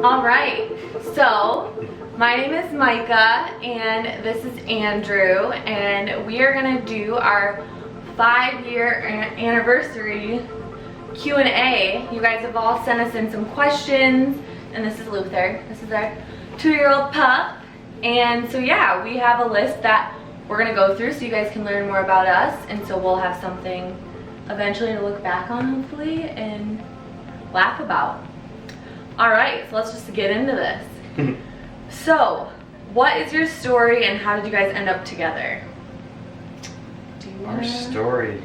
All right, so my name is Micah and this is Andrew, and we are gonna do our 5-year anniversary Q&A. You guys have all sent us in some questions, and this is Luther. This is our 2-year-old pup. And so yeah, we have a list that we're gonna go through so you guys can learn more about us, and so we'll have something eventually to look back on, hopefully, and laugh about. All right, so let's just get into this. So, what is your story and how did you guys end up together? Our story,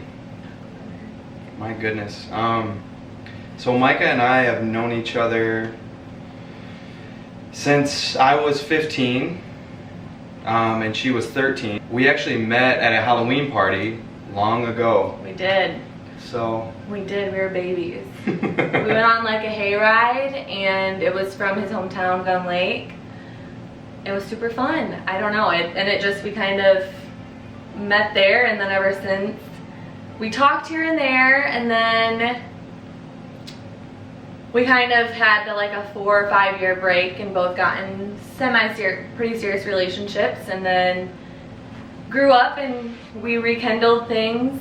my goodness. So Micah and I have known each other since I was 15 and she was 13. We actually met at a Halloween party long ago. We did. So we did, we were babies. We went on like a hayride, and it was from his hometown, Gun Lake. It was super fun. I don't know, we kind of met there, and then ever since we talked here and there, and then we kind of had like a 4 or 5 year break and both got in pretty serious relationships, and then grew up and we rekindled things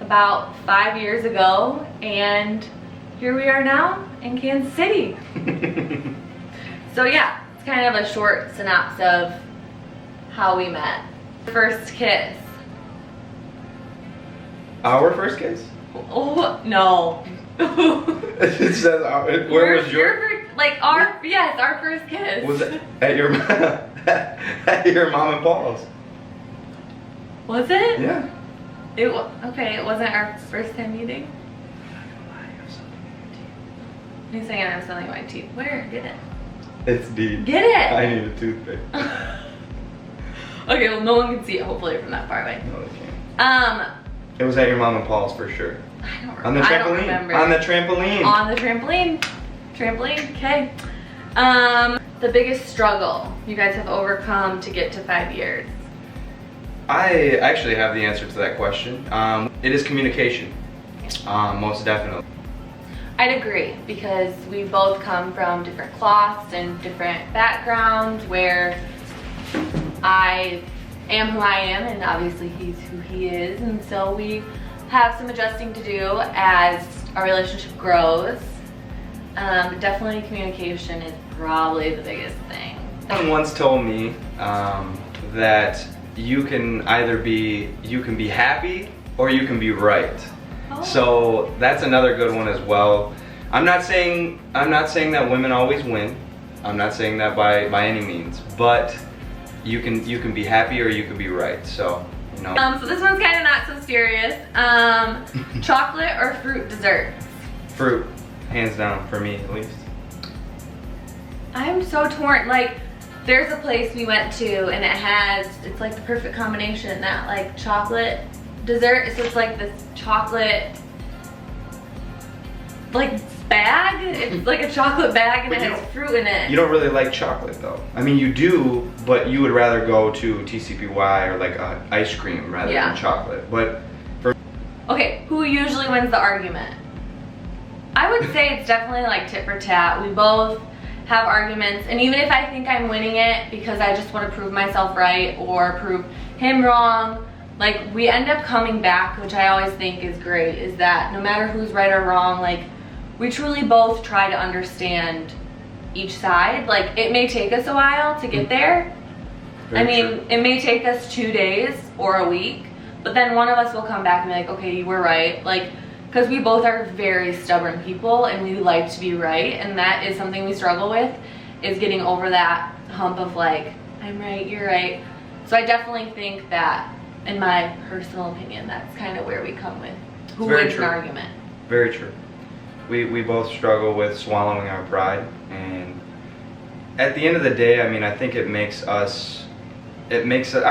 about 5 years ago, and here we are now in Kansas City. So yeah, it's kind of a short synopsis of how we met. First kiss. Our first kiss? Oh no. It says where was your like our yes, our first kiss. Was it at your at your mom and Paul's? Was it? Yeah. Okay, it wasn't our first time meeting. He's saying I'm selling my teeth. Where? Get it. It's deep. Get it! I need a toothpick. Okay, well no one can see it hopefully from that far away. No, they can't. It was at your mom and Paul's for sure. I don't remember. On the trampoline. I don't remember. On the trampoline. On the trampoline. Trampoline, okay. The biggest struggle you guys have overcome to get to 5 years. I actually have the answer to that question. It is communication, most definitely. I'd agree, because we both come from different cloths and different backgrounds, where I am who I am and obviously he's who he is, and so we have some adjusting to do as our relationship grows. Definitely communication is probably the biggest thing. Someone once told me that you can either be happy or you can be right. Oh. So that's another good one as well. I'm not saying that women always win. I'm not saying that by any means, but you can be happy or you can be right. So you know. So this one's kind of not so serious. Chocolate or fruit desserts? Fruit, hands down, for me at least. I'm so torn. Like, there's a place we went to and it's like the perfect combination, that like chocolate dessert. So it's like this chocolate like bag. It's like a chocolate bag and it has fruit in it. You don't really like chocolate though. I mean you do, but you would rather go to TCPY or like ice cream rather than chocolate. But okay, who usually wins the argument? I would say it's definitely like tit for tat. We both have arguments, and even if I think I'm winning it because I just want to prove myself right or prove him wrong, like we end up coming back, which I always think is great, is that no matter who's right or wrong, like we truly both try to understand each side. Like it may take us a while to get there. I mean, it may take us 2 days or a week, but then one of us will come back and be like, okay, you were right. Like, because we both are very stubborn people and we like to be right, and that is something we struggle with, is getting over that hump of like, I'm right, you're right. So I definitely think that, in my personal opinion, that's kind of where we come with who wins an argument. Very true. We both struggle with swallowing our pride, and at the end of the day, I mean, I think it makes us, I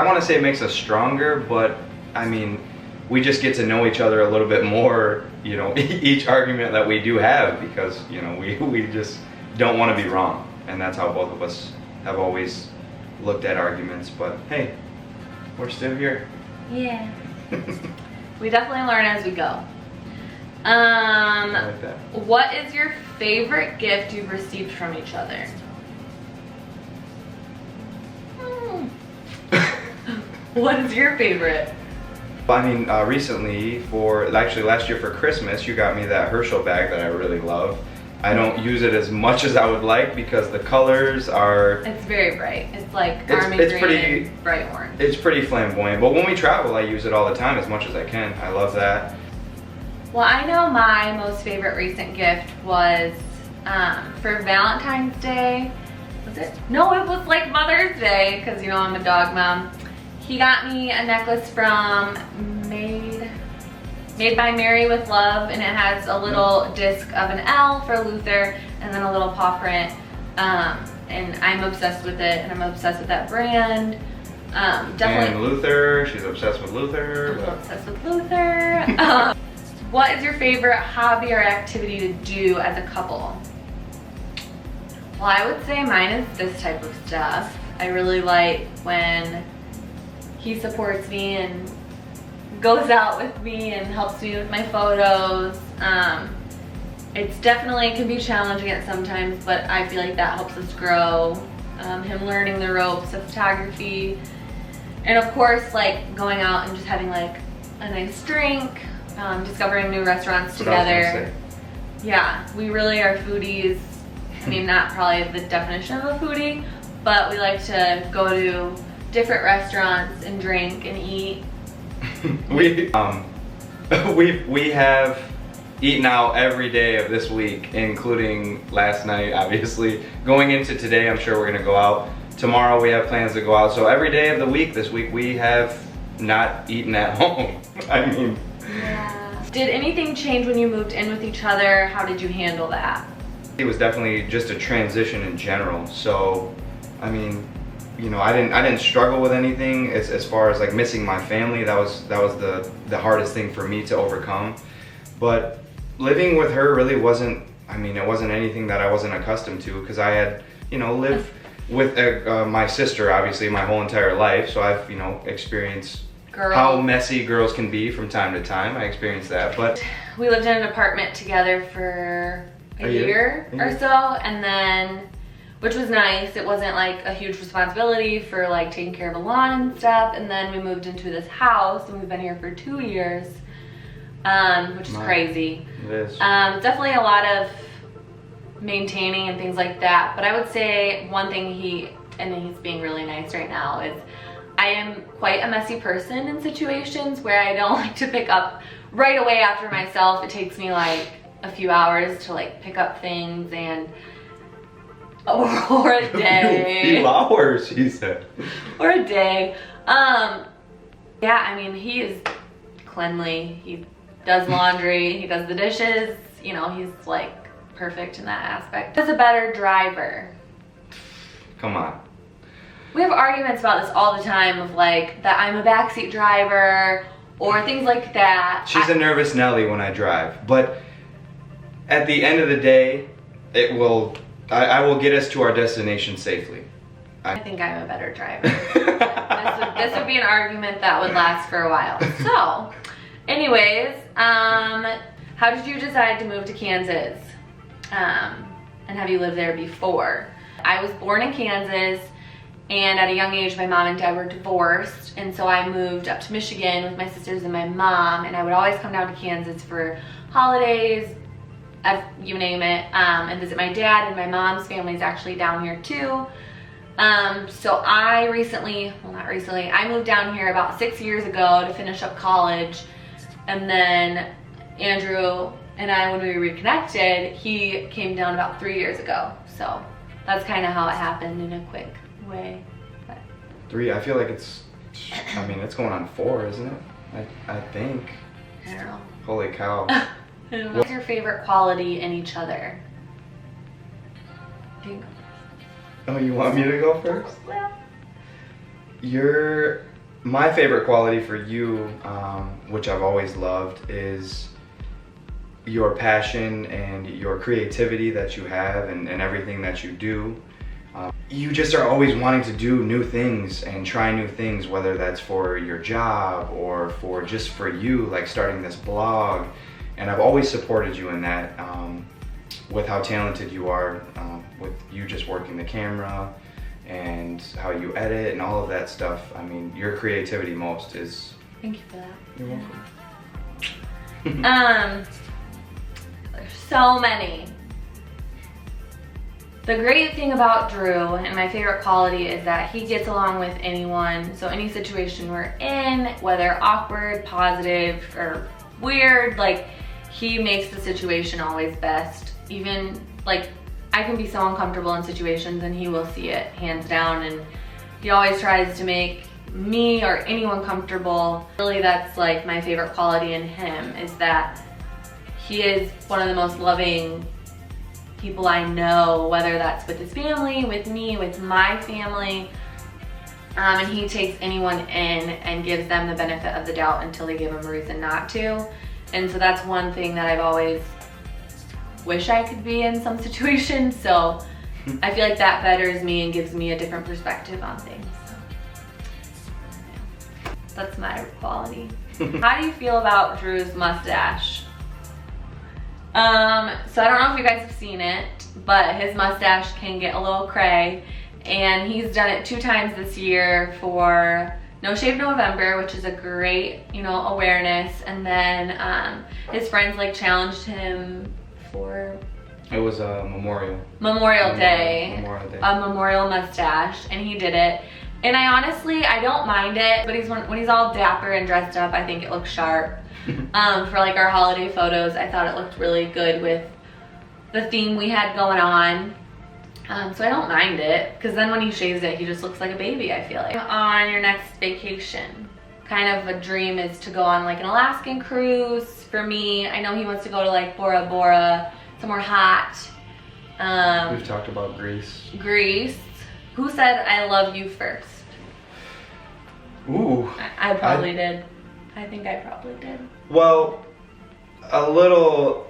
want to say it makes us stronger, but I mean, we just get to know each other a little bit more, you know, each argument that we do have, because, you know, we just don't want to be wrong. And that's how both of us have always looked at arguments. But hey, we're still here. Yeah. We definitely learn as we go. I like that. What is your favorite gift you've received from each other? What is your favorite? I mean, recently, actually last year for Christmas, you got me that Herschel bag that I really love. I don't use it as much as I would like because the colors are... It's very bright. It's like army green and bright orange. It's pretty flamboyant, but when we travel, I use it all the time as much as I can. I love that. Well, I know my most favorite recent gift was for Valentine's Day. Was it? No, it was like Mother's Day because, you know, I'm a dog mom. He got me a necklace from Made by Mary with Love, and it has a little disc of an L for Luther and then a little paw print. And I'm obsessed with it, and I'm obsessed with that brand. Definitely. And Luther, she's obsessed with Luther. I'm obsessed with Luther. What is your favorite hobby or activity to do as a couple? Well, I would say mine is this type of stuff. I really like when he supports me and goes out with me and helps me with my photos. It's definitely can be challenging at sometimes, but I feel like that helps us grow. Him learning the ropes of photography, and of course, like going out and just having like a nice drink, discovering new restaurants together. Yeah, we really are foodies. I mean, not probably the definition of a foodie, but we like to go to different restaurants and drink and eat. We have eaten out every day of this week, including last night, obviously. Going into today, I'm sure we're gonna go out. Tomorrow we have plans to go out. So every day of the week this week, we have not eaten at home. I mean. Yeah. Did anything change when you moved in with each other? How did you handle that? It was definitely just a transition in general. So, I mean, you know, I didn't struggle with anything as far as like missing my family. That was the hardest thing for me to overcome. But living with her really wasn't, I mean, it wasn't anything that I wasn't accustomed to, because I had, you know, lived with my sister obviously my whole entire life. So I've, you know, experienced how messy girls can be from time to time. I experienced that. But we lived in an apartment together for a year or so, and then, which was nice. It wasn't like a huge responsibility for like taking care of the lawn and stuff. And then we moved into this house, and we've been here for 2 years, which is crazy. It is. Definitely a lot of maintaining and things like that. But I would say one thing and he's being really nice right now, is I am quite a messy person in situations where I don't like to pick up right away after myself. It takes me like a few hours to like pick up things, and or a day. A few hours, he said. Or a day. Yeah, I mean, he is cleanly. He does laundry, he does the dishes, you know, he's like perfect in that aspect. He's a better driver. Come on. We have arguments about this all the time, of like that I'm a backseat driver or things like that. She's a nervous Nelly when I drive, but at the end of the day, I will get us to our destination safely. I think I'm a better driver. this would be an argument that would last for a while. So, anyways, how did you decide to move to Kansas? And have you lived there before? I was born in Kansas, and at a young age my mom and dad were divorced, and so I moved up to Michigan with my sisters and my mom, and I would always come down to Kansas for holidays, you name it, and visit my dad, and my mom's family is actually down here too. So I I moved down here about 6 years ago to finish up college, and then Andrew and I, when we reconnected, he came down about 3 years ago. So that's kind of how it happened in a quick way. But 3, I feel like it's going on 4, isn't it? I think. I don't know. Holy cow. What's your favorite quality in each other? Oh, you want me to go first? Yeah. My favorite quality for you, which I've always loved, is your passion and your creativity that you have, and everything that you do. You just are always wanting to do new things and try new things, whether that's for your job or for just for you, like starting this blog and I've always supported you in that, with how talented you are, with you just working the camera and how you edit and all of that stuff. I mean, your creativity most is... Thank you for that. You're welcome. There's so many. The great thing about Drew, and my favorite quality, is that he gets along with anyone. So any situation we're in, whether awkward, positive, or weird, like, he makes the situation always best. Even, like, I can be so uncomfortable in situations and he will see it, hands down, and he always tries to make me or anyone comfortable. Really, that's like my favorite quality in him, is that he is one of the most loving people I know, whether that's with his family, with me, with my family, and he takes anyone in and gives them the benefit of the doubt until they give him a reason not to. And so that's one thing that I've always wish I could be in some situations, so I feel like that betters me and gives me a different perspective on things. So, yeah. That's my quality. How do you feel about Drew's mustache? So I don't know if you guys have seen it, but his mustache can get a little cray, and he's done it 2 times this year for No Shave November, which is a great, you know, awareness, and then his friends like challenged him for... It was a Memorial Day, Memorial Day. A memorial mustache, and he did it. And I honestly, I don't mind it, but when he's all dapper and dressed up, I think it looks sharp. For like our holiday photos, I thought it looked really good with the theme we had going on. So I don't mind it, because then when he shaves it, he just looks like a baby, I feel like. On your next vacation, kind of a dream is to go on like an Alaskan cruise. For me, I know he wants to go to like Bora Bora, somewhere hot. We've talked about Greece. Greece. Who said I love you first? Ooh. I probably did. I think I probably did. Well, a little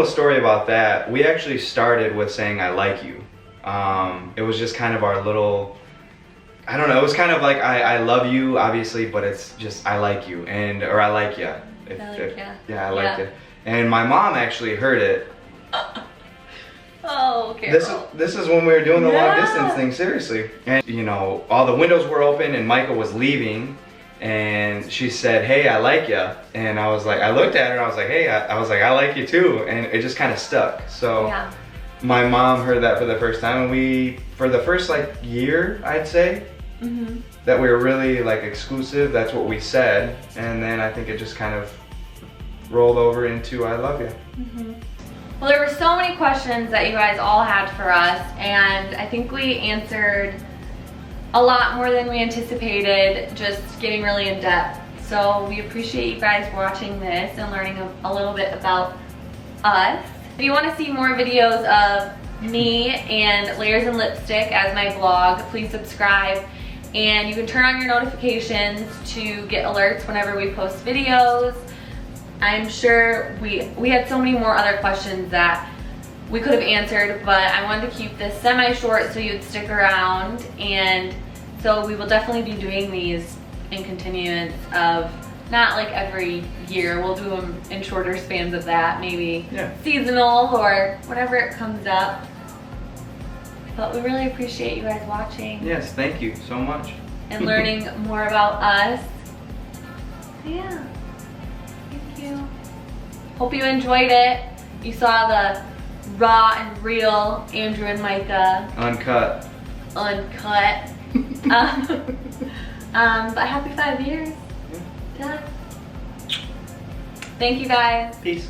story about that. We actually started with saying I like you. It was just kind of our little, I don't know, it was kind of like I love you, obviously, but it's just I like you, or I like ya. Yeah, I like ya. And my mom actually heard it. Oh, Carol. This is when we were doing the long distance thing, seriously. And you know, all the windows were open and Micah was leaving, and she said, "Hey, I like ya." And I was like, I looked at her and I was like, "Hey," I was like, "I like you too." And it just kind of stuck. So my mom heard that for the first time, and we, for the first like year, I'd say, that we were really like exclusive, that's what we said. And then I think it just kind of rolled over into I love you. Well, there were so many questions that you guys all had for us, and I think we answered a lot more than we anticipated, just getting really in depth. So we appreciate you guys watching this and learning a little bit about us. If you want to see more videos of me and Layers and Lipstick as my vlog, please subscribe, and you can turn on your notifications to get alerts whenever we post videos. I'm sure we had so many more other questions that we could have answered, but I wanted to keep this semi-short so you'd stick around, and so we will definitely be doing these in continuance of not like every year. We'll do them in shorter spans of that, maybe seasonal or whenever it comes up. But we really appreciate you guys watching. Yes, thank you so much. And learning more about us. Yeah. Hope you enjoyed it. You saw the raw and real Andrew and Micah. Uncut. But happy 5 years. Yeah. Thank you guys. Peace.